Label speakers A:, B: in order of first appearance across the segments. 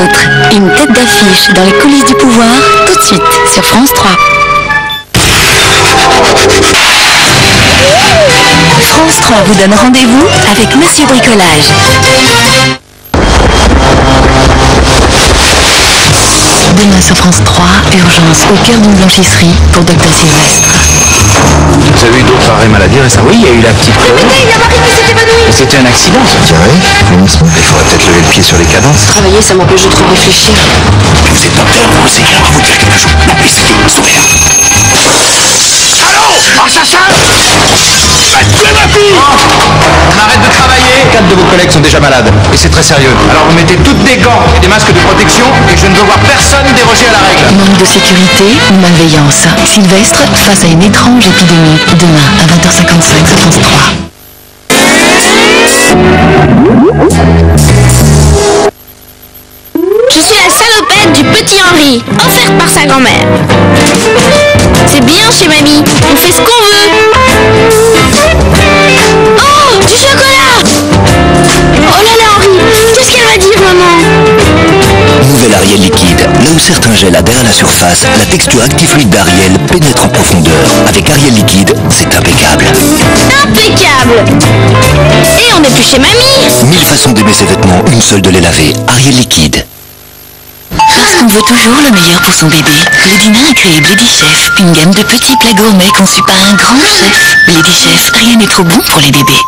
A: autre. Une tête d'affiche dans les coulisses du pouvoir, tout de suite sur France 3. France 3 vous donne rendez-vous avec Monsieur Bricolage. Demain sur France 3, urgence au cœur d'une blanchisserie pour Dr Sylvestre.
B: Vous avez eu d'autres arrêts maladie récemment? Oui, il y a eu la petite peur.
C: Il y a Marie qui s'est évanouie.
B: C'était un accident, ça tirait. Il faudrait peut-être lever le pied sur les cadences.
C: Travailler, ça m'empêche de trop réfléchir.
B: Vous êtes docteur, vous aussi, on va vous dire quelque chose. Non, mais c'est une sourire. Allô, assassin! Tuez ma fille! On arrête de travailler. 4 de vos collègues sont déjà malades. Et c'est très sérieux. Alors vous mettez toutes des gants et des masques de protection et je ne veux voir personne déroger à la règle.
A: Manque de sécurité ou malveillance. Sylvestre face à une étrange épidémie. Demain à 20h55 sur France 3.
D: Je suis la salopette du petit Henri, offerte par sa grand-mère. C'est bien chez mamie, on fait ce qu'on veut. Oh, du chocolat! Oh là là Henri, qu'est-ce qu'elle va dire maman?
E: Nouvel Ariel liquide. Là où certains gels adhèrent à la surface, la texture actifluide d'Ariel pénètre en profondeur. Avec Ariel liquide, c'est impeccable.
D: Impeccable! Et on n'est plus chez mamie!
E: 1000 façons d'aimer ses vêtements, une seule de les laver. Ariel liquide.
A: Parce qu'on veut toujours le meilleur pour son bébé, Blédina a créé Blédi Chef, une gamme de petits plats gourmets conçus par un grand chef. Blédi Chef, rien n'est trop bon pour les bébés.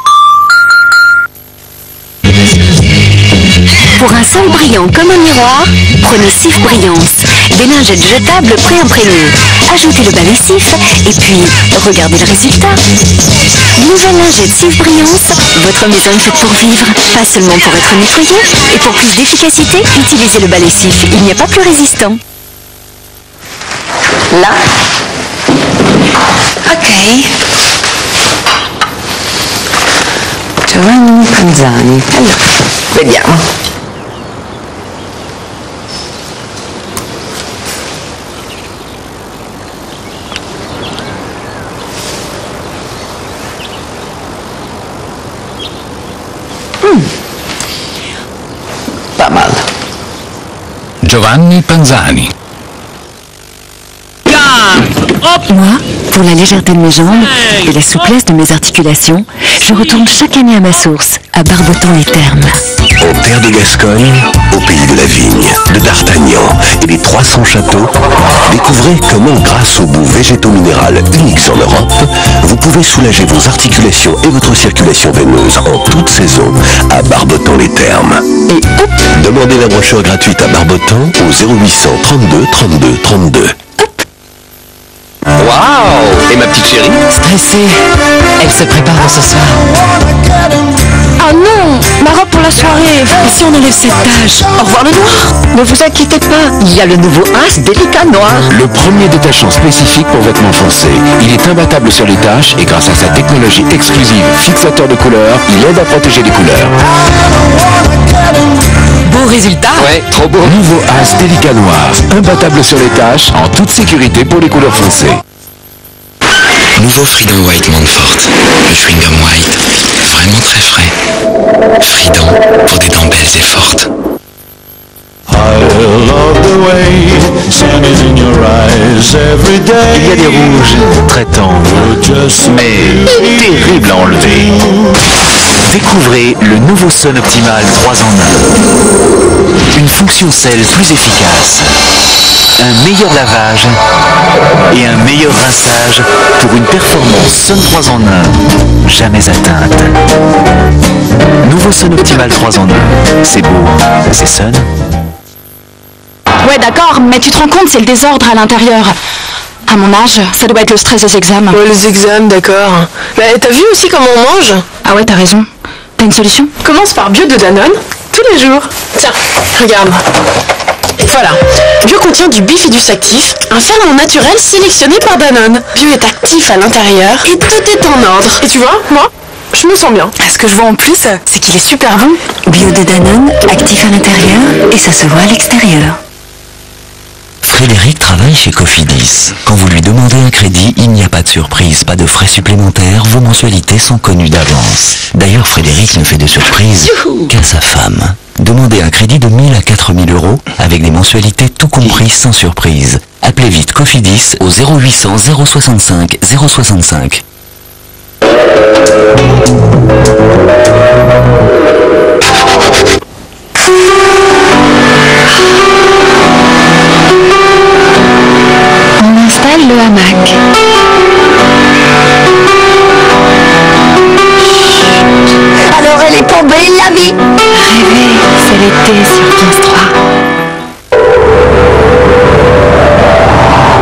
A: Pour un sol brillant comme un miroir, prenez Cif Brillance. Des lingettes jetables pré-imprégnées. Ajoutez le balai Cif et puis regardez le résultat. Nouvelle lingette Cif Brillance, votre maison est faite pour vivre, pas seulement pour être nettoyée. Et pour plus d'efficacité, utilisez le balai Cif, il n'y a pas plus résistant. Là. Ok. Giovanni Panzani. Allora, vediamo.
E: Pas mal.
F: Giovanni Panzani.
A: Moi, pour la légèreté de mes jambes et la souplesse de mes articulations, je retourne chaque année à ma source, à Barbotan-les-Thermes.
E: En terre de Gascogne, au pays de la vigne, de D'Artagnan et des 300 châteaux, découvrez comment, grâce aux boues végétaux-minérales uniques en Europe, vous pouvez soulager vos articulations et votre circulation veineuse en toute saison à Barbotan-les-Thermes.
A: Et hop,
E: Demandez la brochure gratuite à Barbotan au 0800 32 32 32.
B: Waouh! Et ma petite chérie?
A: stressée, elle se prépare pour ce soir.
D: Oh non, ma robe pour la soirée.
A: Et si on enlève cette tache, au revoir le noir. Ne vous inquiétez pas, il y a le nouveau As Délicat Noir.
F: Le premier détachant spécifique pour vêtements foncés. Il est imbattable sur les taches et grâce à sa technologie exclusive fixateur de couleurs, il aide à protéger les couleurs.
A: Beau résultat.
F: Ouais, trop beau. Nouveau As Délicat Noir. Imbattable sur les taches, en toute sécurité pour les couleurs foncées.
G: Nouveau Freedom White Montfort. Le chewing-gum white, vraiment très frais. Freedom pour des dents belles et fortes.
F: Il y a des rouges très tendres, mais terribles à enlever. Découvrez le nouveau Sun Optimal 3 en 1. Une fonction sel plus efficace, un meilleur lavage et un meilleur rinçage pour une performance Sun 3 en 1 jamais atteinte. Nouveau Sun Optimal 3 en 1. C'est beau, c'est Sun.
C: Ouais, d'accord, mais tu te rends compte, c'est le désordre à l'intérieur. À mon âge, ça doit être le stress des examens.
H: Ouais, les examens, d'accord. Mais t'as vu aussi comment on mange?
C: Ah ouais, t'as raison. T'as une solution?
H: Commence par Bio de Danone, tous les jours. Tiens, regarde. Voilà. Bio contient du bifidus actif, un ferment naturel sélectionné par Danone. Bio est actif à l'intérieur et tout est en ordre. Et tu vois, moi, je me sens bien.
A: Ce que je vois en plus, c'est qu'il est super bon. Bio de Danone, actif à l'intérieur et ça se voit à l'extérieur.
E: Frédéric travaille chez Cofidis. Quand vous lui demandez un crédit, il n'y a pas de surprise, pas de frais supplémentaires, vos mensualités sont connues d'avance. D'ailleurs, Frédéric ne fait de surprise qu'à sa femme. Demandez un crédit de 1000 à 4000 euros avec des mensualités tout compris sans surprise. Appelez vite Cofidis au 0800 065 065.
A: On installe le hamac.
I: Alors elle est tombée, la vie.
A: Rêver, c'est l'été sur France 3.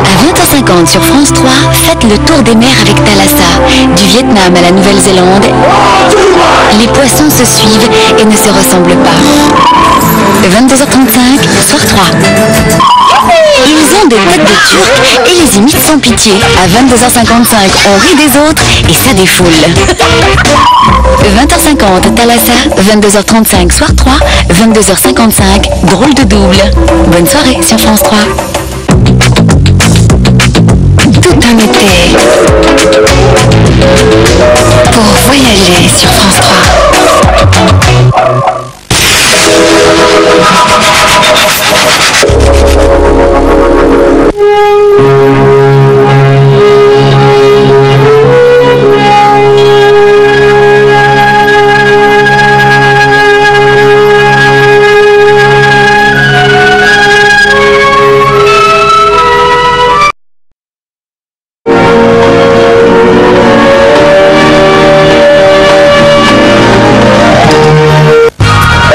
A: À 20h50 sur France 3, faites le tour des mers avec Thalassa. Du Vietnam à la Nouvelle-Zélande, les poissons se suivent et ne se ressemblent pas. 22h35, soir 3. Ils ont des têtes de turcs et les imitent sans pitié. À 22h55, on rit des autres et ça défoule. 20h50, Thalassa. 22h35, soir 3. 22h55, drôle de double. Bonne soirée sur France 3. Tout un été pour voyager sur France 3.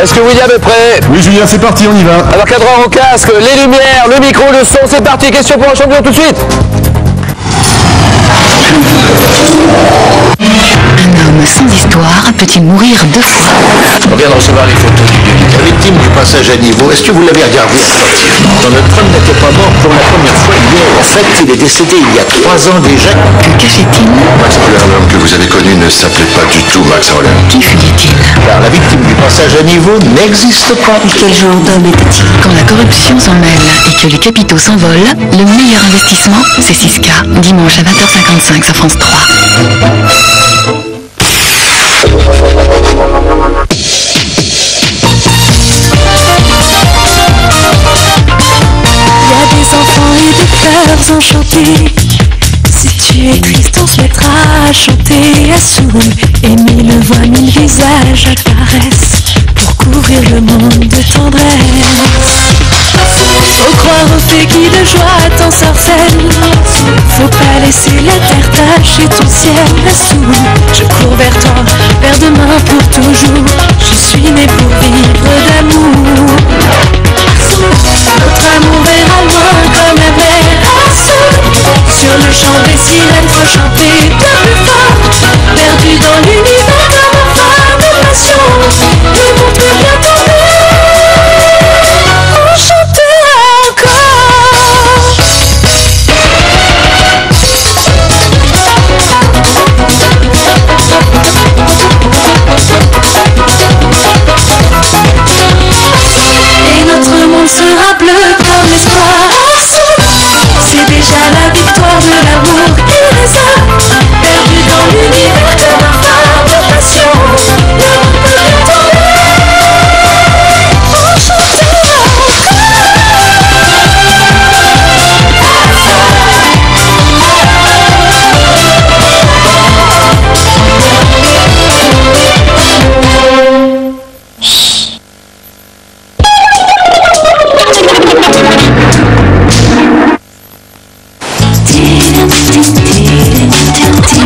B: Est-ce que William est prêt?
J: Oui Julien, c'est parti, on y va.
B: Alors cadreur au casque, les lumières, le micro, le son, c'est parti. Question pour un champion tout de suite.
A: Un homme sans histoire peut-il mourir 2 fois?
K: On vient de recevoir les photos du délit. La victime du passage à niveau, est-ce que vous l'avez regardé attentivement? Notre homme n'était pas mort pour la première fois hier. En fait, il est décédé il y a 3 ans déjà.
A: Que cachait-il?
K: Max Holler, l'homme que vous avez connu, ne s'appelait pas du tout Max Holler.
A: Qui fut-il?
K: Car la victime du passage à niveau n'existe pas.
A: Et quel genre d'homme était-il? Quand la corruption s'en mêle et que les capitaux s'envolent, le meilleur investissement, c'est Siska. Dimanche à 20h55 sur France 3.
L: Enfants et des cœurs enchantés. Si tu es triste, on se mettra à chanter à sourd. Et 1000 voix, 1000 visages à caresse pour couvrir le monde de tendresse. Faut croire aux fées qui de joie t'ensorcellent. Faut pas laisser la terre tâcher ton ciel à sourd. Je cours vers toi, vers demain pour toujours. Je suis né pour vivre d'amour. Notre amour verra loin comme la mer. Sur le champ des sirènes, faut chanter bien plus fort. Perdu dans l'univers comme un phare de passion. Le monde peut bien tomber. On chantera encore. Et notre monde sera bleu comme l'espoir. C'est déjà la victoire de l'amour et des âmes. Perdu dans l'univers comme un phare de passion. Le monde peut bien tomber. On chantera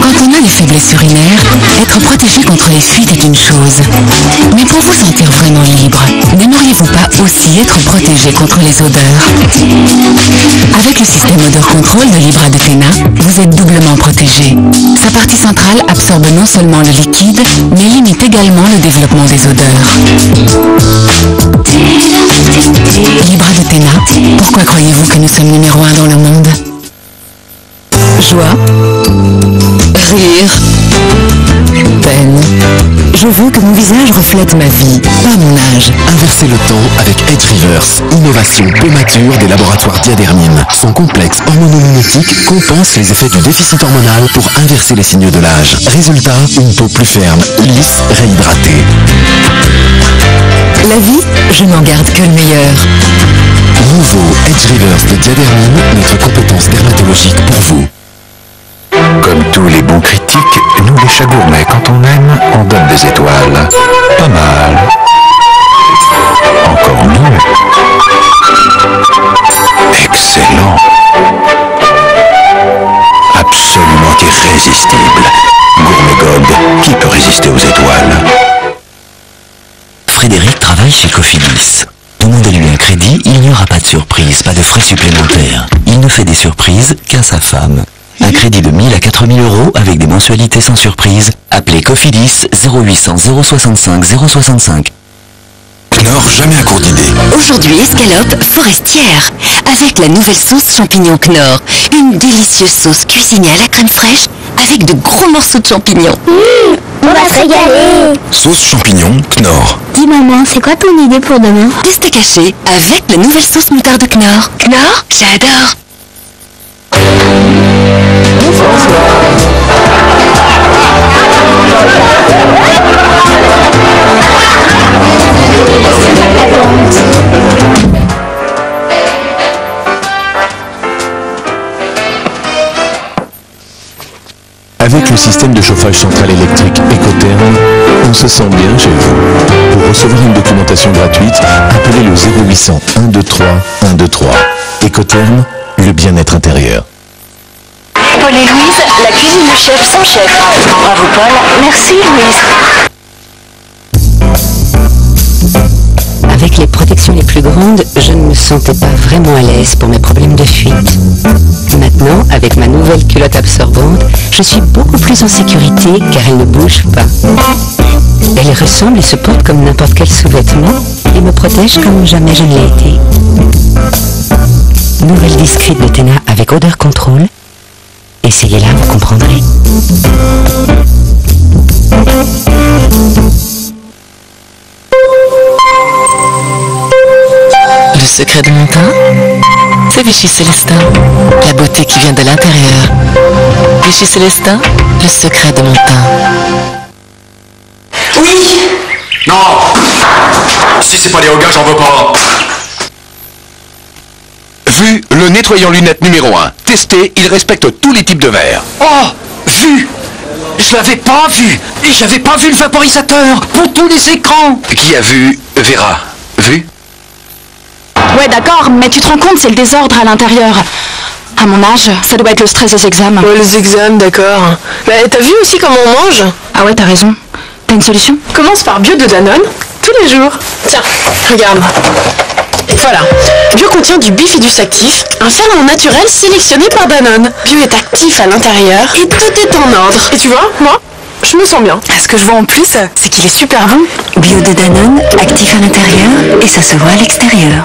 A: Quand on a des faiblesses urinaires, être protégé contre les fuites est une chose. Mais pour vous sentir vraiment libre, n'aimeriez-vous pas aussi être protégé contre les odeurs? Avec le système odeur contrôle de Libra de Tena, vous êtes doublement protégé. Sa partie centrale absorbe non seulement le liquide, mais limite également le développement des odeurs. Libra de Tena, pourquoi croyez-vous que nous sommes numéro 1 dans le monde? Joie, rire, peine,
J: Je veux que mon visage reflète ma vie, pas mon âge.
M: Inversez le temps avec Edge Reverse, innovation peu mature des laboratoires Diadermine. Son complexe hormono-mimétique compense les effets du déficit hormonal pour inverser les signaux de l'âge. Résultat, une peau plus ferme, lisse, réhydratée.
J: La vie, je n'en garde que le meilleur.
M: Nouveau Edge Reverse de Diadermine, notre compétence dermatologique pour vous.
F: Comme tous les bons critiques, nous les chats gourmets, quand on aime, on donne des étoiles. Pas mal. Encore mieux. Excellent. Absolument irrésistible. Gourmet God, qui peut résister aux étoiles?
N: Frédéric travaille chez Cofidis. Demandez-lui un crédit, il n'y aura pas de surprise, pas de frais supplémentaires. Il ne fait des surprises qu'à sa femme. Un crédit de 1000 à 4000 euros avec des mensualités sans surprise. Appelez Cofidis 0800 065 065.
M: Knorr, jamais à court d'idées.
A: Aujourd'hui, escalope forestière, avec la nouvelle sauce champignon Knorr. Une délicieuse sauce cuisinée à la crème fraîche, avec de gros morceaux de champignons.
I: On va se régaler.
M: Sauce champignon Knorr.
I: Dis maman, c'est quoi ton idée pour demain?
A: Des steaks hachés avec la nouvelle sauce moutarde Knorr. Knorr, j'adore.
O: Avec le système de chauffage central électrique Ecotherm, on se sent bien chez vous. Pour recevoir une documentation gratuite, appelez le 0800 123 123. Ecotherm, le bien-être intérieur.
A: Paul et Louise, la cuisine de chef sans chef. Bravo Paul, merci Louise.
P: Avec les protections les plus grandes, je ne me sentais pas vraiment à l'aise pour mes problèmes de fuite. Maintenant, avec ma nouvelle culotte absorbante, je suis beaucoup plus en sécurité car elle ne bouge pas. Elle ressemble et se porte comme n'importe quel sous-vêtement et me protège comme jamais je ne l'ai été. Nouvelle discrète de Téna avec odeur contrôle. Essayez-la, vous comprendrez.
Q: Le secret de mon teint, c'est Vichy Célestin. La beauté qui vient de l'intérieur. Vichy Célestin, le secret de mon teint.
B: Oui. Non. Si c'est pas les Hoga, j'en veux pas. Vu, le nettoyant lunettes numéro 1. Testé, il respecte tous les types de verre.
K: Oh, vu. Je l'avais pas vu. Et j'avais pas vu le vaporisateur pour tous les écrans.
B: Qui a vu Vera? Vu?
C: Ouais, d'accord, mais tu te rends compte, c'est le désordre à l'intérieur. À mon âge, ça doit être le stress des examens.
H: Ouais, les examens, d'accord. Mais t'as vu aussi comment on mange?
C: Ah ouais, t'as raison. T'as une solution?
H: Commence par bio de Danone, tous les jours. Tiens, regarde. Voilà. Bio contient du bifidus actif, un ferment naturel sélectionné par Danone. Bio est actif à l'intérieur et tout est en ordre. Et tu vois, moi, je me sens bien.
C: Ce que je vois en plus, c'est qu'il est super bon.
A: Bio de Danone, actif à l'intérieur et ça se voit à l'extérieur.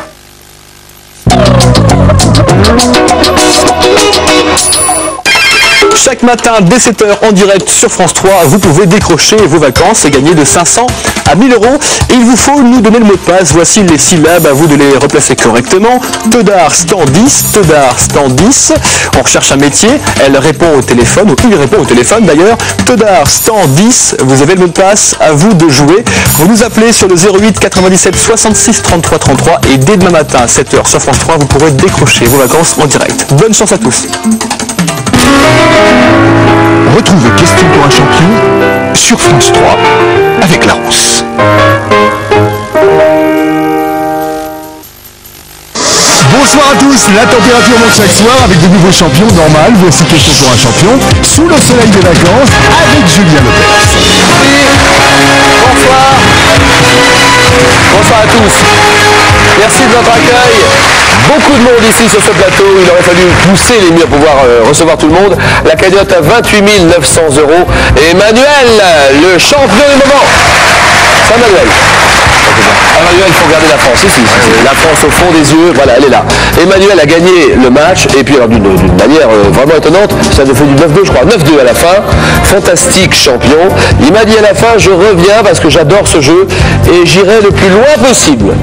R: Chaque matin dès 7h en direct sur France 3, vous pouvez décrocher vos vacances et gagner de 500 à 1000 euros. Et il vous faut nous donner le mot de passe. Voici les syllabes, à vous de les replacer correctement. Teudard stand 10, Teudard stand 10. On recherche un métier, elle répond au téléphone, ou il répond au téléphone d'ailleurs. Teudard stand 10, vous avez le mot de passe, à vous de jouer. Vous nous appelez sur le 08 97 66 33 33 et dès demain matin à 7h sur France 3, vous pourrez décrocher vos vacances en direct. Bonne chance à tous.
F: Retrouvez Question pour un champion sur France 3 avec Larousse.
S: Bonsoir à tous, la température monte chaque soir avec de nouveaux champions normal. Voici Question pour un champion sous le soleil des vacances avec Julien Lepers.
R: Bonsoir. Bonsoir à tous. Merci de votre accueil. Beaucoup de monde ici sur ce plateau. Il aurait fallu pousser les murs pour pouvoir recevoir tout le monde. La cagnotte à 28 900 €. Et Emmanuel, le champion du moment. Saint-Manuel. Emmanuel, il faut regarder la France ici. La France au fond des yeux, voilà, elle est là. Emmanuel a gagné le match, et puis alors d'une manière vraiment étonnante, ça nous fait du 9-2, je crois, 9-2 à la fin. Fantastique champion. Il m'a dit à la fin, je reviens parce que j'adore ce jeu et j'irai le plus loin possible.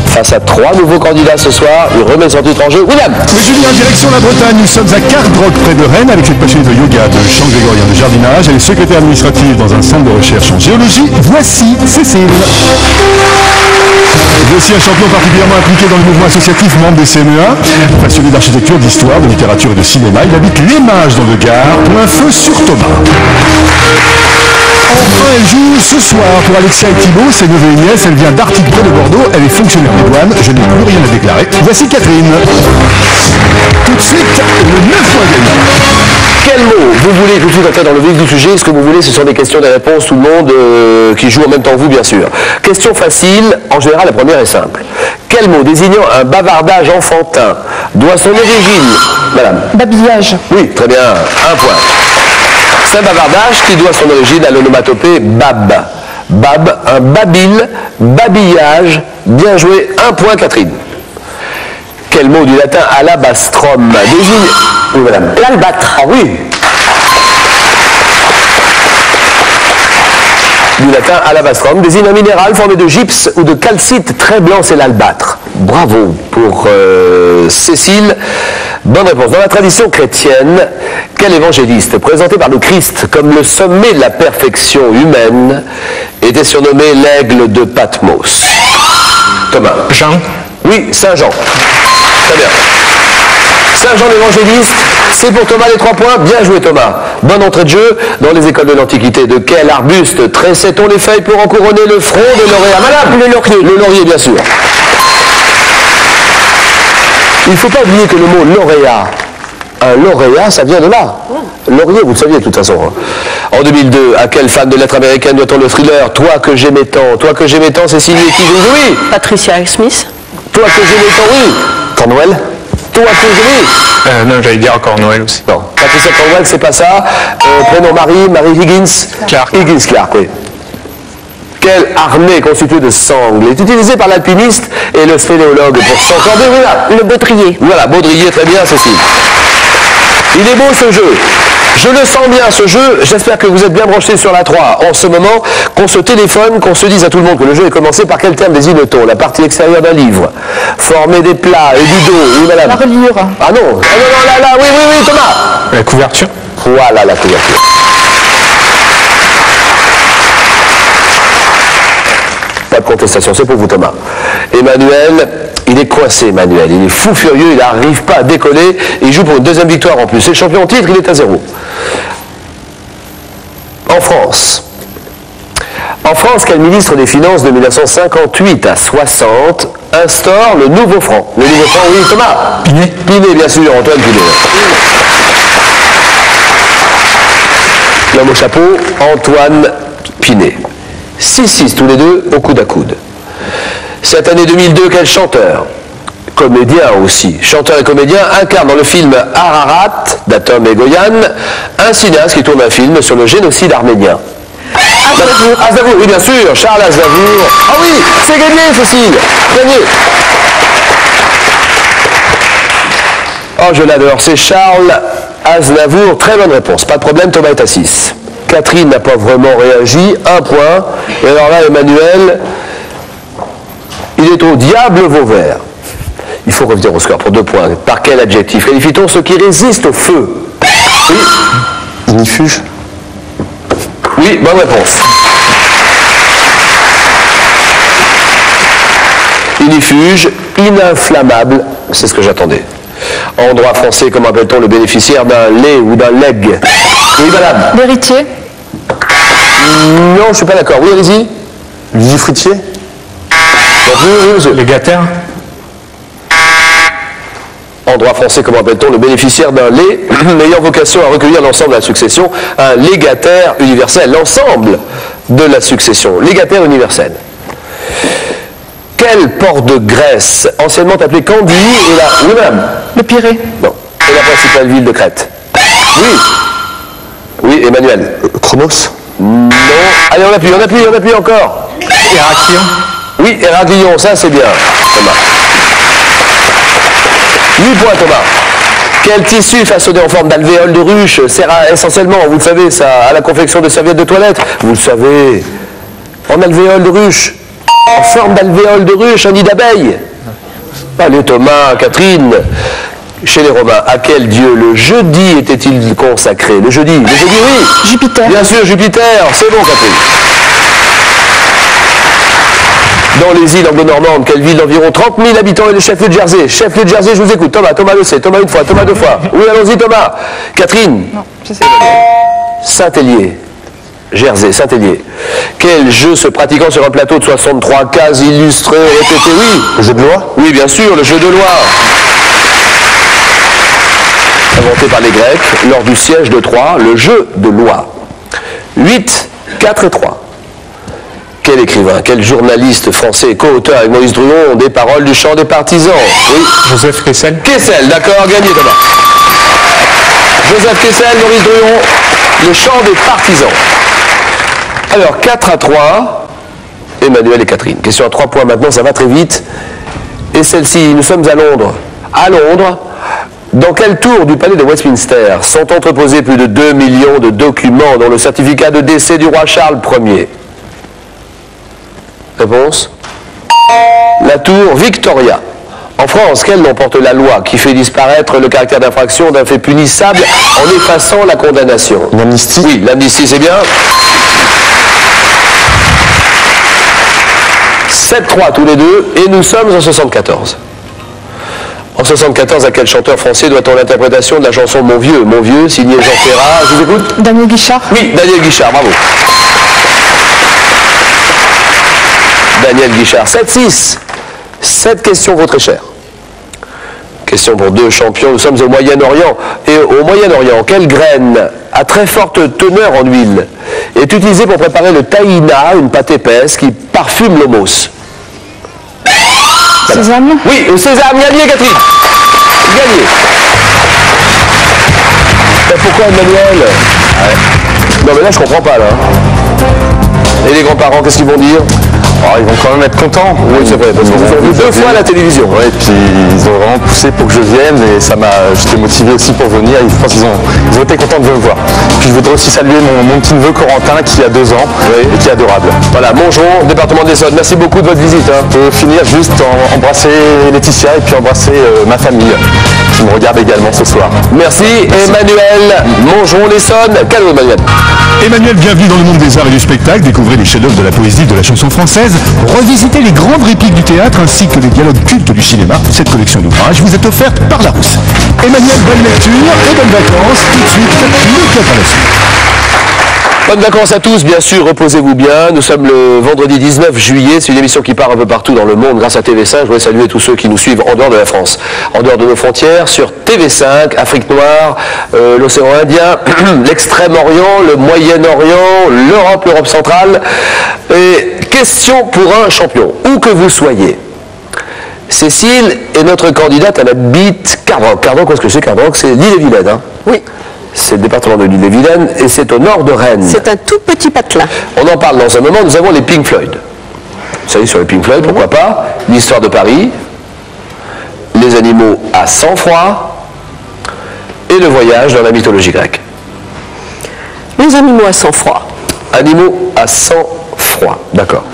R: Face à 3 nouveaux candidats ce soir, il remet son titre en jeu. William.
S: Oui, Julien, direction la Bretagne, nous sommes à Cardrock près de Rennes avec cette passionnée de yoga, de chant grégorien, de jardinage. Elle est secrétaire administrative dans un centre de recherche en géologie. Voici Cécile. Voici un champion particulièrement impliqué dans le mouvement associatif, membre des CNEA, passionné d'architecture, d'histoire, de littérature et de cinéma. Il habite Les Mages dans le Gard, pour un feu sur Thomas. Enfin, elle joue ce soir pour Alexia et Thibault, c'est neveu et nièce, elle vient d'Artic près de Bordeaux, elle est fonctionnaire des douanes, je n'ai plus rien à déclarer. Voici Catherine. Tout de suite, le 9 points gagnant.
R: Quel mot vous voulez tout de suite entrer dans le vif du sujet? Ce que vous voulez, ce sont des questions et des réponses, tout le monde qui joue en même temps que vous, bien sûr. Question facile, en général, la première est simple. Quel mot désignant un bavardage enfantin doit son origine, madame?
C: Babillage.
R: Oui, très bien, un point. C'est un bavardage qui doit son origine à l'onomatopée bab. Bab, un babil, babillage. Bien joué, un point, Catherine. Quel mot du latin alabastrum désigne... Oui, madame.
C: L'albâtre.
R: Ah oui. Du latin alabastrum désigne un minéral formé de gypse ou de calcite très blanc, c'est l'albâtre. Bravo pour Cécile. Bonne réponse. Dans la tradition chrétienne, quel évangéliste, présenté par le Christ comme le sommet de la perfection humaine, était surnommé l'aigle de Patmos? Thomas.
B: Jean.
R: Oui, Saint Jean. Très bien. Saint Jean l'évangéliste, c'est pour Thomas les 3 points. Bien joué Thomas. Bonne entrée de jeu. Dans les écoles de l'Antiquité, de quel arbuste tressait-on les feuilles pour en couronner le front de lauréat? Madame. Le laurier. Le laurier, bien sûr. Il ne faut pas oublier que le mot lauréat, un lauréat, ça vient de là. Laurier, vous le saviez de toute façon. En 2002, à quelle femme de lettres américaine doit-on le thriller Toi que j'aimais tant? Toi que j'aimais tant, c'est signé qui? Oui.
H: Patricia Smith.
R: Toi que j'aimais tant, oui. Cornwell. Toi que j'aimais.
B: Non, j'allais dire encore Noël aussi.
R: Non, Patricia Cornwell, c'est pas ça. Prénom Marie Higgins.
B: Clark.
R: Higgins Clark, oui. Quelle armée constituée de sangles est utilisée par l'alpiniste et le spéléologue pour s'encorder? Voilà.
H: Le baudrier.
R: Voilà, baudrier, très bien, Cécile. Il est beau ce jeu. Je le sens bien ce jeu. J'espère que vous êtes bien branchés sur la 3 en ce moment. Qu'on se téléphone, qu'on se dise à tout le monde que le jeu est commencé. Par quel terme désigne-t-on la partie extérieure d'un livre? Former des plats et du dos. Oui, madame.
C: La reliure.
R: Ah non. Ah non, là, oui, Thomas.
B: La couverture.
R: Voilà la couverture. Pas de contestation, c'est pour vous Thomas. Emmanuel, il est coincé Emmanuel, il est fou furieux, il n'arrive pas à décoller, il joue pour une deuxième victoire en plus. C'est le champion en titre, il est à 0. En France, quel ministre des Finances de 1958 à 60 instaure le nouveau franc? Le nouveau franc, oui, Thomas.
B: Pinet.
R: Pinet, bien sûr, Antoine Pinet. L'homme au chapeau, Antoine Pinet. 6-6 tous les deux, au coude à coude. Cette année 2002, quel chanteur, comédien aussi, chanteur et comédien, incarne dans le film Ararat d'Atom et Goyan un cinéaste qui tourne un film sur le génocide arménien? Aznavour, oui bien sûr, Charles Aznavour. Ah oui, c'est gagné Cécile, gagné. Oh je l'adore, c'est Charles Aznavour, très bonne réponse, pas de problème, Thomas est à 6. Catherine n'a pas vraiment réagi, 1 point. Et alors là, Emmanuel, il est au diable Vauvert. Il faut revenir au score pour 2 points. Par quel adjectif qualifie-t-on ceux qui résistent au feu? Oui. Ignifuge. Oui, bonne réponse. Ignifuge, ininflammable, c'est ce que j'attendais. En droit français, comment appelle-t-on le bénéficiaire d'un lait ou d'un leg? Oui, madame.
C: L'héritier.
R: Non, je ne suis pas d'accord. Oui, allez-y. L'usufruitier.
B: Légataire.
R: En droit français, comment appelle-t-on le bénéficiaire d'un lait ayant vocation à recueillir l'ensemble de la succession? Un légataire universel. L'ensemble de la succession. Légataire universel. Quel port de Grèce, anciennement appelé Candie, est la... Oui, madame.
C: Le Pirée.
R: Non. Et la principale ville de Crète? Oui. Oui, Emmanuel.
K: Chronos.
R: Non. Allez, on appuie encore.
B: Héraclion.
T: Oui, Héraglion, ça c'est bien, Thomas. 8 points, Thomas. Quel tissu façonné en forme d'alvéole de ruche sert essentiellement, vous le savez, ça, à la confection de serviettes de toilette? Vous le savez. En alvéole de ruche. En forme d'alvéole de ruche, un nid d'abeille. Allez, Thomas, Catherine. Chez les Romains, à quel dieu le jeudi était-il consacré? Le jeudi, oui.
C: Jupiter.
T: Bien sûr, Jupiter. C'est bon, Catherine. Dans les îles anglo-normandes, quelle ville d'environ 30 000 habitants est le chef-lieu de Jersey? Chef-lieu de Jersey, je vous écoute. Thomas le sait. Thomas une fois, Thomas deux fois. Oui, allons-y, Thomas. Catherine.
C: Non, je sais.
T: Saint-Hélier. Jersey, Saint-Hélier. Quel jeu se pratiquant sur un plateau de 63 cases illustrées, répétées? Oui.
R: Le jeu de loi?
T: Oui, bien sûr, le jeu de loi. Inventé par les Grecs lors du siège de Troie, le jeu de loi. 8, 4 et 3. Quel écrivain, quel journaliste français et co-auteur avec Maurice Druon des paroles du chant des partisans? Oui.
R: Joseph Kessel.
T: Kessel, d'accord, gagné Thomas. Joseph Kessel, Maurice Druon, le chant des partisans. Alors, 4 à 3, Emmanuel et Catherine. Question à 3 points maintenant, ça va très vite. Et celle-ci, nous sommes à Londres. À Londres, dans quelle tour du palais de Westminster sont entreposés plus de 2 millions de documents dont le certificat de décès du roi Charles Ier? Réponse? La tour Victoria. En France, quel nom porte la loi qui fait disparaître le caractère d'infraction d'un fait punissable en effaçant la condamnation?
R: L'amnistie?
T: Oui, l'amnistie, c'est bien. 7-3 tous les deux, et nous sommes en 74. En 74, à quel chanteur français doit-on l'interprétation de la chanson Mon Vieux, signé Jean Ferrat? Je vous écoute.
C: Daniel Guichard.
T: Oui, Daniel Guichard, bravo. Daniel Guichard. 7-6. 7 questions vaut très cher. Question pour 2 champions. Nous sommes au Moyen-Orient. Et au Moyen-Orient, quelle graine à très forte teneur en huile est utilisée pour préparer le tahina, une pâte épaisse qui parfume l'hummus?
C: Sésame.
T: Oui, le sésame. Gagné, Catherine. Gagné. Mais pourquoi Emmanuel? Non mais là je comprends pas là. Et les grands-parents, qu'est-ce qu'ils vont dire?
R: Oh, ils vont quand même être contents.
T: Oui, c'est vrai, parce qu'ils ont vu 2 fois à la télévision.
R: Oui, puis ils ont vraiment poussé pour que je vienne et ça m'a. J'étais motivé aussi pour venir. Je pense qu'ils ont été contents de me voir. Puis je voudrais aussi saluer mon petit neveu Corentin qui a 2 ans et qui est adorable.
T: Voilà, Montgeron, département de l'Essonne. Merci beaucoup de votre visite.
R: Je peux finir juste en embrasser Laetitia et puis embrasser ma famille qui me regarde également ce soir.
T: Merci. Emmanuel, Montgeron-l'Essonne. Cadeau, Emmanuel.
S: Emmanuel, bienvenue dans le monde des arts et du spectacle. Découvrez les chefs-d'œuvre de la poésie, de la chanson française. Revisitez les grandes répliques du théâtre ainsi que les dialogues cultes du cinéma. Cette collection d'ouvrages vous est offerte par Larousse. Emmanuel, bonne lecture et bonnes vacances. Tout de suite, le club à la suite.
T: Bonnes vacances à tous, bien sûr, reposez-vous bien. Nous sommes le vendredi 19 juillet, c'est une émission qui part un peu partout dans le monde grâce à TV5. Je voudrais saluer tous ceux qui nous suivent en dehors de la France, en dehors de nos frontières, sur TV5, Afrique noire, l'océan Indien, l'Extrême-Orient, le Moyen-Orient, l'Europe centrale. Et question pour un champion, où que vous soyez. Cécile est notre candidate à la bite Cardroc. Cardroc, qu'est-ce que c'est Cardroc? C'est l'île-et-Vilaine, hein?
H: Oui.
T: C'est le département de l'île-et-Vilaine et c'est au nord de Rennes.
H: C'est un tout petit patelin.
T: On en parle dans un moment. Nous avons les Pink Floyd. Vous savez, sur les Pink Floyd, pourquoi pas? L'histoire de Paris, les animaux à sang-froid et le voyage dans la mythologie grecque.
H: Les animaux à sang-froid.
T: Animaux à sang-froid, d'accord.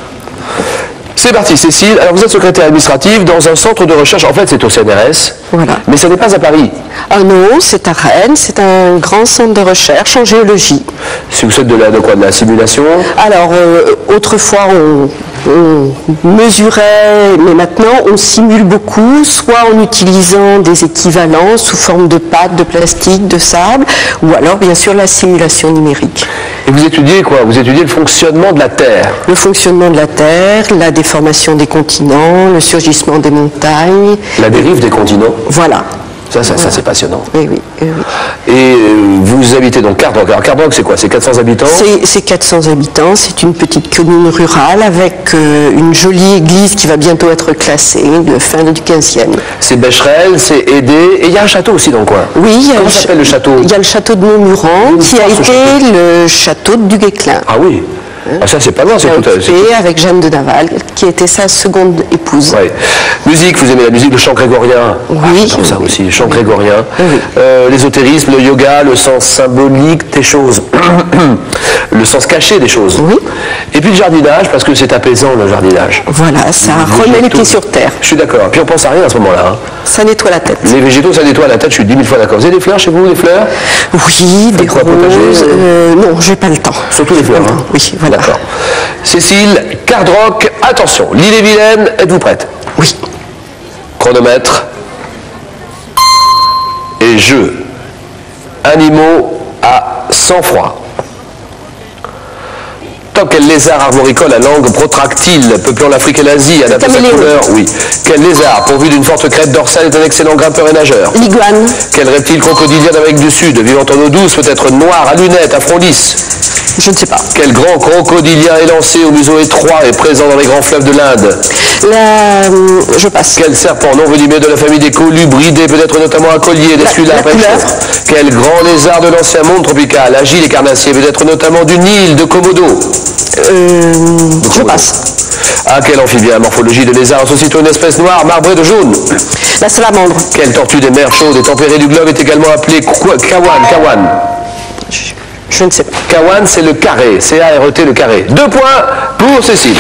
T: C'est parti, Cécile. Alors, vous êtes secrétaire administrative dans un centre de recherche. En fait, c'est au CNRS.
H: Voilà.
T: Mais ce n'est pas à Paris.
H: Ah non, c'est à Rennes. C'est un grand centre de recherche en géologie.
T: Si vous faites de la simulation?
H: Alors, autrefois, on mesurait, mais maintenant, on simule beaucoup, soit en utilisant des équivalents sous forme de pâte, de plastique, de sable, ou alors, bien sûr, la simulation numérique.
T: Et vous étudiez quoi? Vous étudiez le fonctionnement de la Terre?
H: Le fonctionnement de la Terre, la déformation des continents, le surgissement des montagnes.
T: La dérive des continents?
H: Voilà.
T: Ça c'est passionnant.
H: Oui, oui, oui.
T: Et vous habitez donc Cardroc. Alors Cardroc, c'est quoi? C'est 400 habitants? C'est
H: 400 habitants. C'est une petite commune rurale avec une jolie église qui va bientôt être classée, de fin du 15e.
T: C'est Becherel, c'est Aidé. Et il y a un château aussi dans le coin.
H: Oui.
T: Comment s'appelle le château?
H: Il y a le château de Montmurant qui a été le château du Guesclin.
T: Ah oui. Ah, ça, c'est pas loin, c'est tout à
U: fait. Avec Jeanne de Naval, qui était sa seconde épouse.
T: Ouais. Musique, vous aimez la musique, le chant grégorien?
U: Oui.
T: Ça aussi, le chant grégorien. L'ésotérisme, le yoga, le sens symbolique des choses. Le sens caché des choses.
U: Oui.
T: Et puis le jardinage, parce que c'est apaisant, le jardinage.
U: Voilà, ça remet les pieds sur terre.
T: Je suis d'accord. Puis on pense à rien à ce moment-là. Hein.
U: Ça nettoie la tête.
T: Les végétaux, ça nettoie la tête, je suis 10 000 fois d'accord. Vous avez des fleurs chez vous, des fleurs?
U: Oui, des roses. Non, j'ai pas le temps.
T: Surtout les fleurs. Hein.
U: Oui, voilà.
T: D'accord. Cécile, Cardrock, attention, l'île-et-Vilaine, êtes-vous prête?
U: Oui.
T: Chronomètre. Et jeu. Animaux à sang-froid. Quel lézard arboricole à langue protractile, peuplant l'Afrique et l'Asie, adapté à sa couleur? Oui. Quel lézard, pourvu d'une forte crête dorsale, est un excellent grimpeur et nageur?
U: L'iguane.
T: Quel reptile crocodilien d'Amérique du Sud, vivant en eau douce, peut être noir, à lunettes, à front lisse?
U: Je ne sais pas.
T: Quel grand crocodilien élancé au museau étroit et présent dans les grands fleuves de l'Inde?
U: Je passe.
T: Quel serpent non venimeux de la famille des colubridés, peut-être notamment un collier, des sculapes? Quel grand lézard de l'ancien monde tropical, agile et carnassier, peut-être notamment du Nil, de Komodo?
U: Je passe.
T: Ah, quel amphibien à morphologie de lézard associé à une espèce noire marbrée de jaune?
U: La salamandre.
T: Quelle tortue des mers chaudes et tempérées du globe est également appelée kawan?
U: Je ne sais pas.
T: Kawan, c'est le carré, C-A-R-E-T, le carré. 2 points pour Cécile.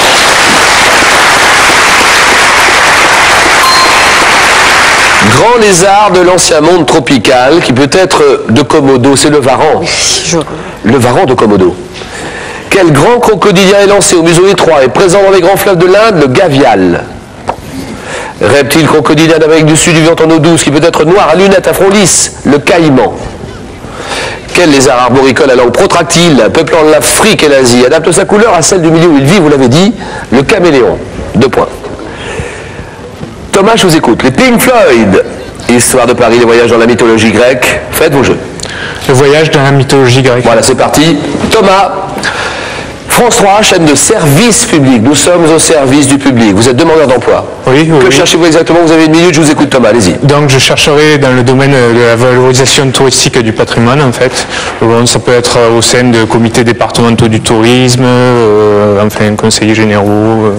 T: Grand lézard de l'ancien monde tropical qui peut être de Komodo, c'est le varan. Le varan de Komodo. Quel grand crocodilien élancé au museau étroit et présent dans les grands fleuves de l'Inde, le gavial. Reptile crocodilien d'Amérique du Sud vivant en eau douce qui peut être noir à lunettes à front lisse, le caïman. Quel lézard arboricole à langue protractile, peuplant l'Afrique et l'Asie, adapte sa couleur à celle du milieu où il vit, vous l'avez dit, le caméléon. 2 points. Thomas, je vous écoute. Les Pink Floyd, Histoire de Paris, les voyages dans la mythologie grecque. Faites vos jeux.
V: Le voyage dans la mythologie grecque.
T: Voilà, c'est parti. Thomas. France 3, chaîne de service public. Nous sommes au service du public. Vous êtes demandeur d'emploi.
V: Oui.
T: Que cherchez-vous exactement? Vous avez 1 minute, je vous écoute Thomas, allez-y.
V: Donc je chercherai dans le domaine de la valorisation touristique du patrimoine en fait. Bon, ça peut être au sein de comités départementaux du tourisme, enfin conseillers généraux,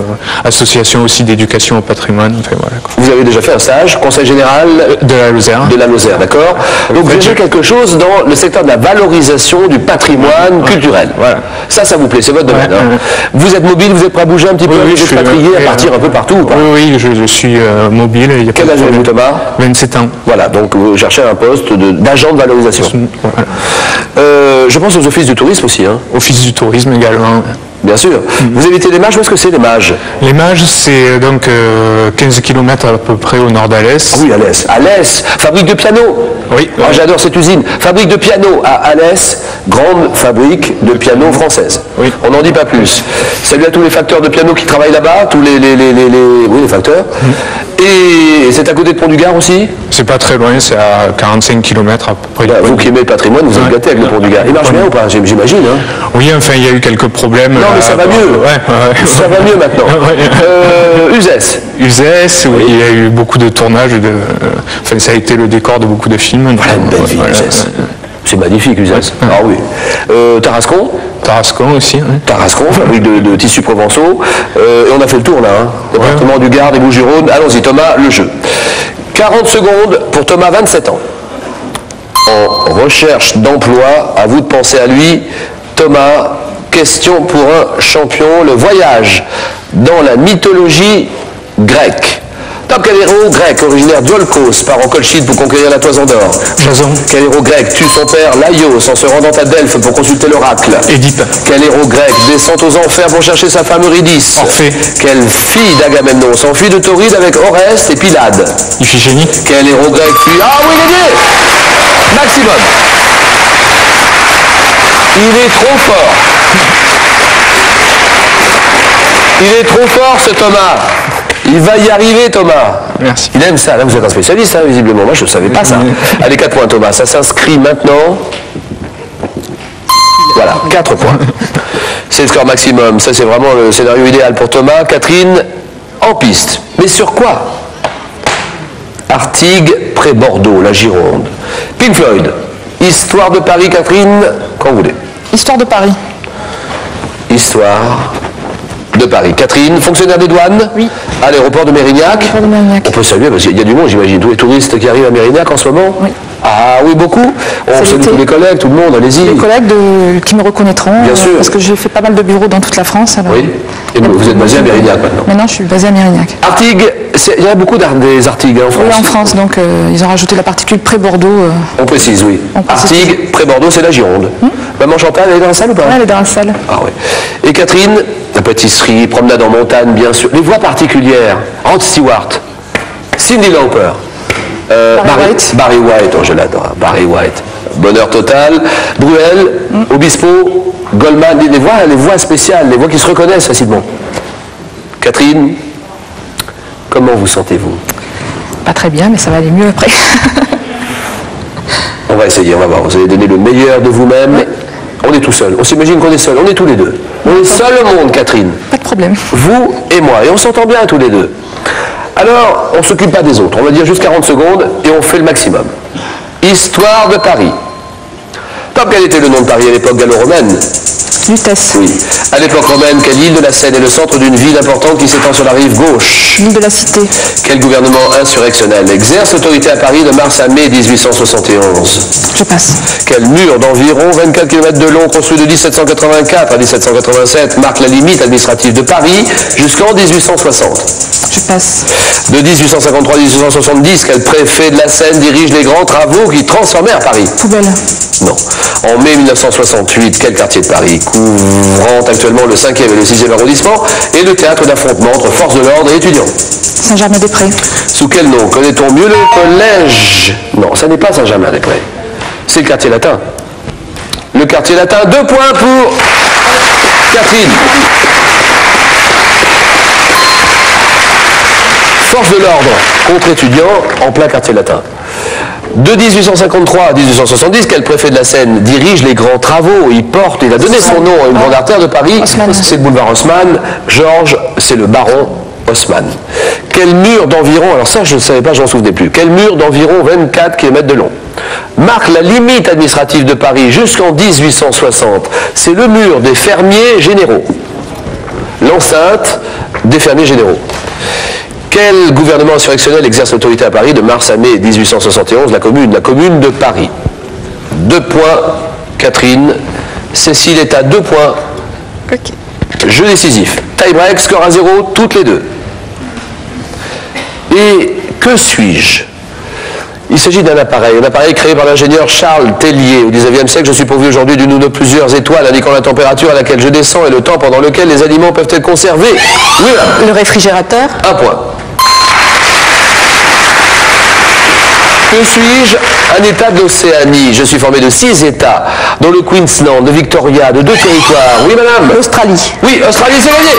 V: associations aussi d'éducation au patrimoine. Enfin, voilà, quoi.
T: Vous avez déjà fait un stage, conseil général
V: de la Lozère.
T: De la Lozère, d'accord. Donc vous avez quelque chose dans le secteur de la valorisation du patrimoine culturel. Voilà. Ça vous plaît, c'est votre domaine. Hein. Vous êtes mobile, vous êtes prêt à bouger un petit peu, vous êtes expatrié à partir un peu partout ou pas?
V: Oui, je suis mobile.
T: Quel âge avez-vous, Thomas?
V: 27 ans.
T: Voilà, donc vous cherchez un poste d'agent de valorisation. Je pense aux offices du tourisme aussi. Hein.
V: Office du tourisme également.
T: Bien sûr. Vous évitez les Mages, où est-ce que c'est les Mages?
V: Les Mages, c'est donc 15 km à peu près au nord d'Alès.
T: Ah oui, Alès. Alès, fabrique de pianos.
V: Oui.
T: Ah, j'adore cette usine. Fabrique de pianos à Alès, grande fabrique de pianos française.
V: Oui.
T: On n'en dit pas plus. Salut à tous les facteurs de pianos qui travaillent là-bas, tous les facteurs. Et c'est à côté de Pont-du-Gard aussi?
V: C'est pas très loin, c'est à 45 km à peu près.
T: Vous qui aimez le patrimoine, vous êtes gâté avec le Pont-du-Gard. Il marche bien ou pas, j'imagine hein?
V: Oui, enfin, il y a eu quelques problèmes.
T: Non, mais ça va mieux. Ça va mieux maintenant. Uzès.
V: Uzès, oui, il y a eu beaucoup de tournages. Enfin, ça a été le décor de beaucoup de films.
T: Voilà une belle ville, Uzès. C'est magnifique, Uzès. Ah oui. Tarascon?
V: Tarascon aussi. Oui.
T: Tarascon, fabrique de tissus provençaux. Et on a fait le tour là. Hein. Département du Gard et Bouches-du-Rhône. Allons-y, Thomas, le jeu. 40 secondes pour Thomas, 27 ans. En recherche d'emploi, à vous de penser à lui. Thomas, question pour un champion. Le voyage dans la mythologie grecque. Top, quel héros grec originaire d'Olcos part en Colchide pour conquérir la toison d'or?
V: Jason.
T: Quel héros grec tue son père Laios en se rendant à Delphes pour consulter l'oracle?
V: Édipe.
T: Quel héros grec descend aux enfers pour chercher sa femme Eurydice?
V: Orphée.
T: Quelle fille d'Agamemnon s'enfuit de Tauride avec Oreste et Pylade?
V: Iphigénie.
T: Quel héros grec fuit... Ah oui, il est né! Maximum. Il est trop fort. Il est trop fort ce Thomas. Il va y arriver, Thomas.
V: Merci.
T: Il aime ça. Là, vous êtes un spécialiste, hein, visiblement. Moi, je ne savais pas ça. Allez, 4 points, Thomas. Ça s'inscrit maintenant. Voilà, 4 points. C'est le score maximum. Ça, c'est vraiment le scénario idéal pour Thomas. Catherine, en piste. Mais sur quoi? Artigues, près Bordeaux, la Gironde. Pink Floyd. Histoire de Paris, Catherine, quand vous voulez.
C: Histoire de Paris.
T: Histoire de Paris. Catherine, fonctionnaire des douanes.
C: Oui.
T: À l'aéroport de Mérignac. On peut saluer parce qu'il y a du monde, j'imagine. Tous les touristes qui arrivent à Mérignac en ce moment. Oui. Ah oui, beaucoup. On salue tous les collègues, tout le monde, allez-y.
C: Les collègues qui me reconnaîtront.
T: Bien sûr.
C: Parce que j'ai fait pas mal de bureaux dans toute la France. Alors...
T: Oui. Et vous êtes basé à Mérignac maintenant.
C: Maintenant, je suis basé à Mérignac.
T: Artigues, il y a beaucoup des Artigues en France.
C: Oui, en France, donc ils ont rajouté la particule pré-Bordeaux.
T: On précise, oui. Artigues, pré-Bordeaux, c'est la Gironde. Maman Chantal, elle est dans la salle ou pas?
C: Oui, elle est dans la salle.
T: Ah ouais. Et Catherine, la pâtisserie, promenade en montagne, bien sûr. Les voix particulières, Rod Stewart, Cyndi Lauper, Barry White, oh, je l'adore, Barry White. Bonheur total, Bruel, Obispo, Goldman, les voix spéciales, les voix qui se reconnaissent facilement. Catherine, comment vous sentez-vous?
C: Pas très bien, mais ça va aller mieux après.
T: On va essayer, on va voir. Vous allez donner le meilleur de vous-même. On est tout seul. On s'imagine qu'on est seul. On est tous les deux. On est seul au monde, Catherine.
C: Pas de problème.
T: Vous et moi. Et on s'entend bien tous les deux. Alors, on ne s'occupe pas des autres. On va dire juste 40 secondes et on fait le maximum. Histoire de Paris. Quel était le nom de Paris à l'époque gallo-romaine?
C: Lutèce.
T: Oui. À l'époque romaine, quelle île de la Seine est le centre d'une ville importante qui s'étend sur la rive gauche?
C: L'île de la Cité.
T: Quel gouvernement insurrectionnel exerce l'autorité à Paris de mars à mai 1871?
C: Je passe.
T: Quel mur d'environ 24 km de long construit de 1784 à 1787 marque la limite administrative de Paris jusqu'en 1860?
C: Je passe.
T: De 1853 à 1870, quel préfet de la Seine dirige les grands travaux qui transformèrent Paris?
C: Poubelle.
T: Non. En mai 1968, quel quartier de Paris, couvrant actuellement le 5e et le 6e arrondissement, est le théâtre d'affrontement entre forces de l'ordre et étudiants?
C: Saint-Germain-des-Prés.
T: Sous quel nom connaît-on mieux le collège? Non, ça n'est pas Saint-Germain-des-Prés. C'est le quartier latin. Le quartier latin, 2 points pour Catherine. Force de l'ordre contre étudiants en plein quartier latin. De 1853 à 1870, quel préfet de la Seine dirige les grands travaux? Il a donné son nom à une grande artère de Paris. C'est le boulevard Haussmann. Georges, c'est le baron Haussmann. Quel mur d'environ, alors ça je ne savais pas, je n'en souvenais plus, quel mur d'environ 24 km de long marque la limite administrative de Paris jusqu'en 1860? C'est le mur des fermiers généraux. L'enceinte des fermiers généraux. Quel gouvernement insurrectionnel exerce l'autorité à Paris de mars à mai 1871? La commune de Paris. 2 points, Catherine. Cécile est à 2 points.
C: Okay.
T: Jeu décisif. Tie break, score à 0, toutes les deux. Et que suis-je? Il s'agit d'un appareil créé par l'ingénieur Charles Tellier au XIXe siècle. Je suis pourvu aujourd'hui d'une ou de plusieurs étoiles indiquant la température à laquelle je descends et le temps pendant lequel les aliments peuvent être conservés. Oui, là.
C: Le réfrigérateur.
T: 1 point. Que suis-je? Un État d'Océanie. Je suis formé de 6 États, dont le Queensland, de Victoria, de 2 territoires. Oui, madame?
C: L'Australie.
T: Oui, Australie, c'est gagné.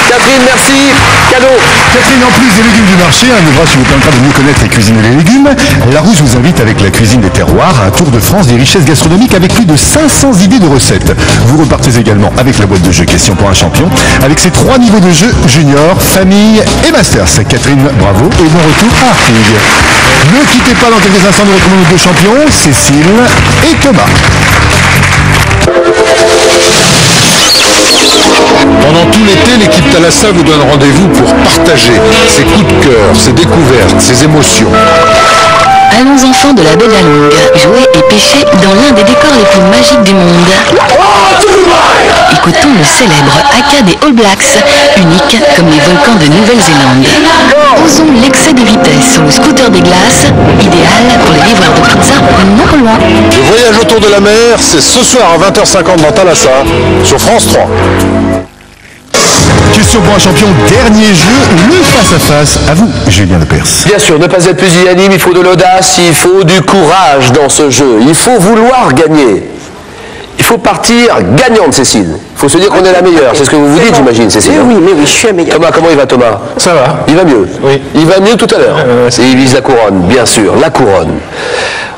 T: Catherine, merci. Cadeau.
S: Catherine, en plus des légumes du marché, un ouvrage qui vous permettra de mieux connaître et cuisiner les légumes. Larousse vous invite avec la cuisine des terroirs à un tour de France des richesses gastronomiques avec plus de 500 idées de recettes. Vous repartez également avec la boîte de jeu Question pour un champion, avec ses 3 niveaux de jeu, junior, famille et masters. Catherine, bravo et bon retour à Artigues. Ne quittez pas dans quelques instants de recommande de champions, Cécile et Thomas.
D: Pendant tout l'été, l'équipe Thalassa vous donne rendez-vous pour partager ses coups de cœur, ses découvertes, ses émotions.
A: Allons enfants de la Belle à Longue, jouer et pêcher dans l'un des décors les plus magiques du monde. Écoutons le célèbre haka des All Blacks, unique comme les volcans de Nouvelle-Zélande. Osons l'excès de vitesse sur le scooter des glaces, idéal pour les livreurs de pizza non loin.
D: Le voyage autour de la mer, c'est ce soir à 20h50 dans Thalassa, sur France 3.
S: Question pour un champion, dernier jeu, le face-à-face. À vous, Julien Lepers.
T: Bien sûr, ne pas être pusillanime, il faut de l'audace, il faut du courage dans ce jeu. Il faut vouloir gagner. Il faut partir gagnante, Cécile. Il faut se dire qu'on est la meilleure. C'est ce que vous vous dites, j'imagine, Cécile.
U: Oui, mais oui, je suis la meilleure.
T: Thomas, comment il va, Thomas?
V: Ça va.
T: Il va mieux?
V: Oui.
T: Il va mieux tout à l'heure. Et il vise la couronne, bien sûr, la couronne.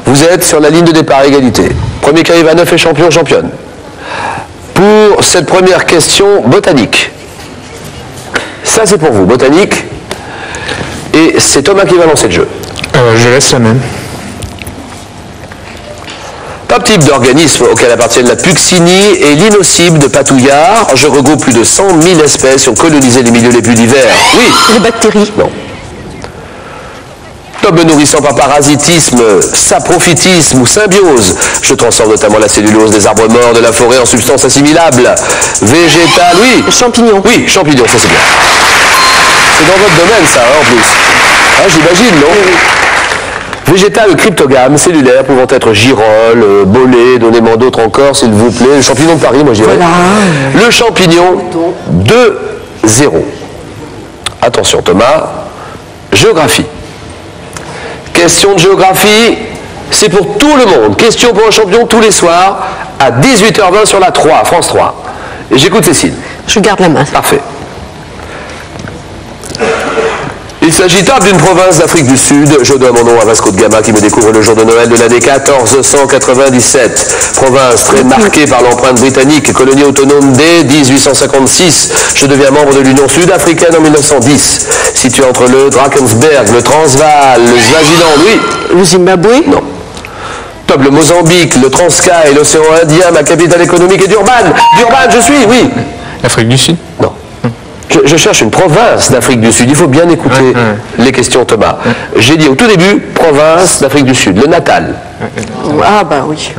T: Vous êtes sur la ligne de départ à égalité. Premier qui arrive à 9 est champion, championne. Pour cette première question, botanique. Ça, c'est pour vous, botanique. Et c'est Thomas qui va lancer le jeu.
V: Je laisse la même.
T: Top type d'organisme auquel appartiennent la Puccinie et l'Inocybe de Patouillard. Je regroupe plus de 100 000 espèces qui ont colonisé les milieux les plus divers. Oui.
U: Les bactéries.
T: Non. Top me nourrissant par parasitisme, saprophytisme ou symbiose. Je transforme notamment la cellulose des arbres morts de la forêt en substance assimilable. Végétal, oui.
U: Champignons.
T: Oui, champignons, ça c'est bien. C'est dans votre domaine ça, hein, en plus. Hein, j'imagine, non? Végétal cryptogame, cellulaire, pouvant être girole, bolé, donnez-moi d'autres encore, s'il vous plaît. Le champignon de Paris, moi je dirais. Voilà. Le champignon 2-0. Attention Thomas, géographie. Question de géographie, c'est pour tout le monde. Question pour un champion tous les soirs à 18h20 sur la 3, France 3. Et j'écoute Cécile.
U: Je garde la main.
T: Parfait. Il s'agit d'une province d'Afrique du Sud. Je donne mon nom à Vasco de Gama qui me découvre le jour de Noël de l'année 1497. Province très marquée par l'empreinte britannique, colonie autonome dès 1856. Je deviens membre de l'Union sud-africaine en 1910. Situé entre le Drakensberg, le Transvaal, le Swaziland, oui.
U: Le Zimbabwe?
T: Non. Top, le Mozambique, le Transkei, l'océan Indien, ma capitale économique est Durban. Durban, je suis, oui.
V: L'Afrique du Sud?
T: Non. Je cherche une province d'Afrique du Sud. Il faut bien écouter les questions, Thomas. J'ai dit au tout début, province d'Afrique du Sud, le Natal.
U: Ah bah oui.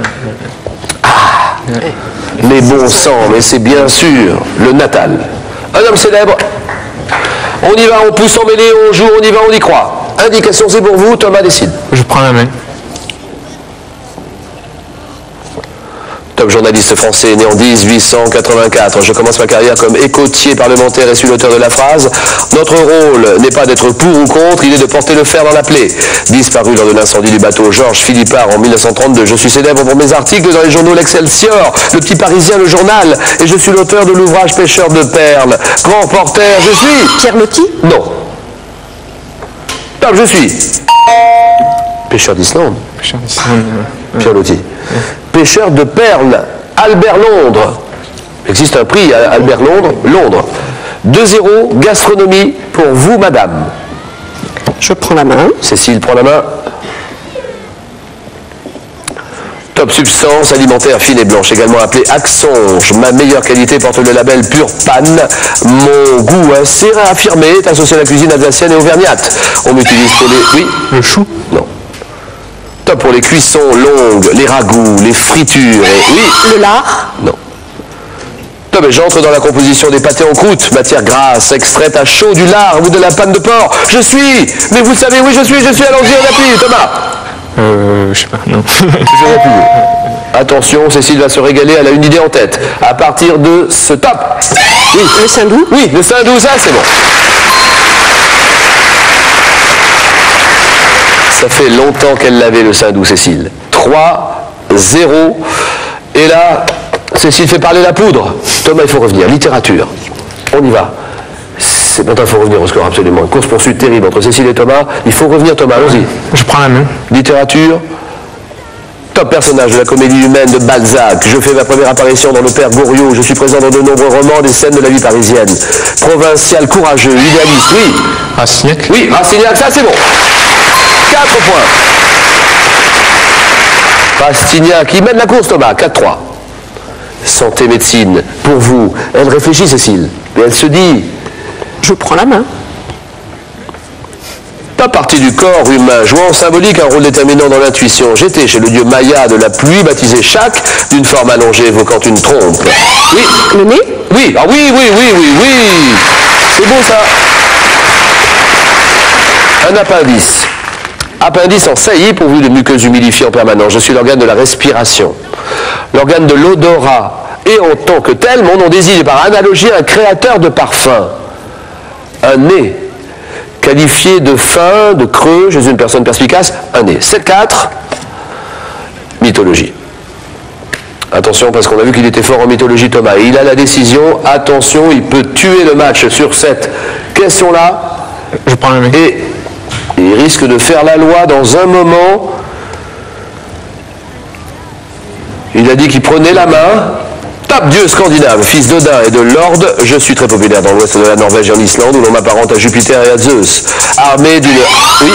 T: Ah, mais bon sang, mais c'est bien sûr le Natal. Un homme célèbre. On y va, on pousse, on mêlée, on joue, on y va, on y croit. Indication, c'est pour vous, Thomas décide.
V: Je prends la main.
T: Top journaliste français né en 1884. Je commence ma carrière comme écoutier parlementaire et suis l'auteur de la phrase « Notre rôle n'est pas d'être pour ou contre, il est de porter le fer dans la plaie ». Disparu lors de l'incendie du bateau Georges Philippard en 1932. Je suis célèbre pour mes articles dans les journaux L'Excelsior, Le Petit Parisien, Le Journal. Et je suis l'auteur de l'ouvrage Pêcheur de perles. Grand reporter, je suis...
U: Pierre Loti?
T: Non. Top, je suis... Pêcheur d'Islande.
V: Pêcheur d'Islande.
T: Pierre Loti. Pêcheur de perles, Albert Londres. Il existe un prix à Albert Londres, Londres. 2-0, gastronomie pour vous, madame.
U: Je prends la main.
T: Cécile prend la main. Top substance alimentaire fine et blanche, également appelée Axonge. Ma meilleure qualité porte le label Pure Pan. Mon goût assez réaffirmé est associé à la cuisine alsacienne et auvergnate. On m'utilise pour les... Oui.
V: Le chou?
T: Non. Top pour les cuissons longues, les ragoûts, les fritures et... Oui.
U: Le lard?
T: Non. Top, et j'entre dans la composition des pâtés en croûte, matière grasse, extraite à chaud du lard ou de la panne de porc. Je suis... Mais vous savez, oui, je suis, allons-y, on appuie, Thomas.
V: Je sais pas, non.
T: Attention, Cécile va se régaler, elle a une idée en tête. À partir de ce top. Oui.
U: Le Saint-Doux?
T: Oui, le Saint-Doux, ça c'est bon. Ça fait longtemps qu'elle l'avait, le Saint-Doux, Cécile. 3-0. Et là, Cécile fait parler la poudre. Thomas, il faut revenir. Littérature. On y va. C'est maintenant, il faut revenir au score, absolument. Une course-poursuite terrible entre Cécile et Thomas. Il faut revenir, Thomas, allons-y.
V: Je prends la main.
T: Littérature. Top personnage de la comédie humaine de Balzac. Je fais ma première apparition dans Le Père Goriot. Je suis présent dans de nombreux romans des scènes de la vie parisienne. Provincial, courageux, idéaliste, oui.
V: Rastignac?
T: Oui, Rastignac, ça c'est bon. 4 points. Rastignac, qui mène la course, Thomas. 4-3. Santé, médecine. Pour vous, elle réfléchit, Cécile. Et elle se dit...
U: Je prends la main.
T: Pas partie du corps humain, jouant en symbolique un rôle déterminant dans l'intuition. J'étais chez le dieu Maya de la pluie, baptisé Chak, d'une forme allongée évoquant une trompe. Oui.
U: Le nez?
T: Oui, ah oui. C'est beau ça. Un appendice. Appendice en saillie pourvu de muqueuses humidifiées en permanence. Je suis l'organe de la respiration, l'organe de l'odorat. Et en tant que tel, mon nom désigne par analogie un créateur de parfum. Un nez. Qualifié de fin, de creux, je suis une personne perspicace, un nez. 7-4, mythologie. Attention, parce qu'on a vu qu'il était fort en mythologie, Thomas. Il a la décision, attention, il peut tuer le match sur cette question-là.
V: Je prends la main.
T: Et il risque de faire la loi dans un moment. Il a dit qu'il prenait la main. Top, dieu scandinave, fils d'Odin et de Lord, je suis très populaire dans l'ouest de la Norvège et en Islande, où l'on m'apparente à Jupiter et à Zeus. Armé d'une... Oui.